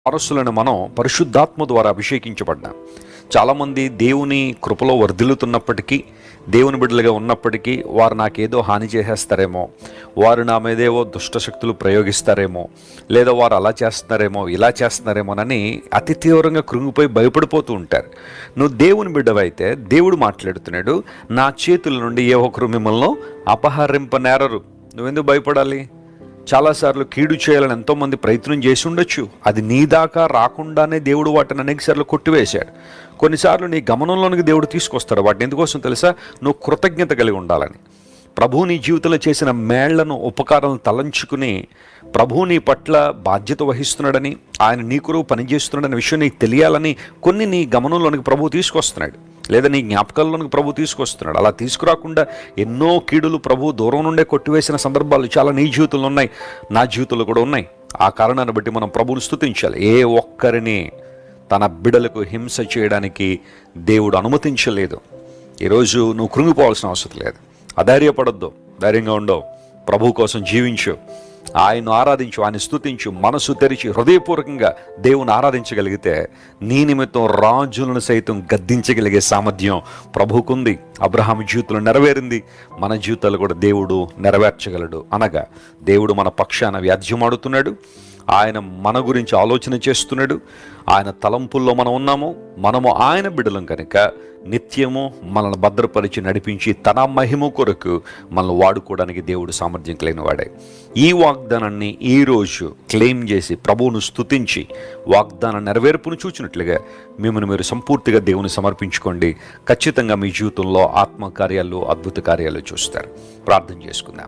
వారసులను మనం పరిశుద్ధాత్మ ద్వారా అభిషేకించబడ్డాం. చాలామంది దేవుని కృపలో వర్ధిల్లుతున్నప్పటికీ, దేవుని బిడ్డలుగా ఉన్నప్పటికీ వారు నాకేదో హాని చేసేస్తారేమో, వారు నా మీదేవో దుష్టశక్తులు ప్రయోగిస్తారేమో, లేదా వారు అలా చేస్తున్నారేమో ఇలా చేస్తున్నారేమోనని అతి తీవ్రంగా కృంగిపోయి భయపడిపోతూ ఉంటారు. నువ్వు దేవుని బిడ్డవైతే దేవుడు మాట్లాడుతున్నాడు, నా చేతుల నుండి ఏ ఒక్కరు మిమ్మల్ని అపహరింపనేరరు. నువ్వెందుకు భయపడాలి? చాలాసార్లు కీడు చేయాలని ఎంతోమంది ప్రయత్నం చేసి ఉండొచ్చు. అది నీ దాకా రాకుండానే దేవుడు వాటిని అనేకసార్లు కొట్టివేశాడు. కొన్నిసార్లు నీ గమనంలోనికి దేవుడు తీసుకొస్తాడు. వాటిని ఎందుకోసం తెలుసా? నువ్వు కృతజ్ఞత కలిగి ఉండాలని. ప్రభువు నీ జీవితంలో చేసిన మేళ్లను, ఉపకారాలను తలంచుకుని ప్రభువు నీ పట్ల బాధ్యత వహిస్తున్నాడని, ఆయన నీ కొరకు పనిచేస్తున్నాడనే విషయం నీకు తెలియాలని కొన్ని నీ గమనంలోనికి ప్రభువు తీసుకొస్తున్నాడు, లేదా నీ జ్ఞాపకాల్లోనికి ప్రభు తీసుకొస్తున్నాడు. అలా తీసుకురాకుండా ఎన్నో కీడులు ప్రభు దూరం నుండే కొట్టివేసిన సందర్భాలు చాలా నీ జీవితంలో ఉన్నాయి, నా జీవితంలో కూడా ఉన్నాయి. ఆ కారణాన్ని బట్టి మనం ప్రభువుని స్తుతించాలి. ఏ ఒక్కరిని తన బిడలకు హింస చేయడానికి దేవుడు అనుమతించలేదు. ఈరోజు నువ్వు కృంగిపోవాల్సిన అవసరం లేదు. అధైర్యపడొద్దు, ధైర్యంగా ఉండవు. ప్రభు కోసం జీవించు, ఆయన్ను ఆరాధించు, ఆయన స్తుతించు. మనసు తెరిచి హృదయపూర్వకంగా దేవుని ఆరాధించగలిగితే నీ నిమిత్తం రాజులను సైతం గద్దించగలిగే సామర్థ్యం ప్రభువుకుంది. అబ్రహాము జీవితంలో నెరవేరింది, మన జీవితాలు కూడా దేవుడు నెరవేర్చగలడు. అనగా దేవుడు మన పక్షాన వ్యాజ్యమాడుతున్నాడు, ఆయన మన గురించి ఆలోచన చేస్తున్నాడు. ఆయన తలంపుల్లో మనం ఉన్నాము, మనము ఆయన బిడ్డలం కనుక నిత్యము మనల్ని భద్రపరిచి నడిపించి తన మహిమ కొరకు మనల్ని వాడుకోవడానికి దేవుడు సామర్థ్యం కలిగిన వాడే. ఈ వాగ్దానాన్ని ఈరోజు క్లెయిమ్ చేసి ప్రభువును స్తుతించి వాగ్దాన నెరవేర్పును చూచినట్లుగా మిమ్మల్ని మీరు సంపూర్తిగా దేవుని సమర్పించుకోండి. ఖచ్చితంగా మీ జీవితంలో ఆత్మకార్యాలు, అద్భుత కార్యాలు చూస్తారు. ప్రార్థన చేసుకుందాం.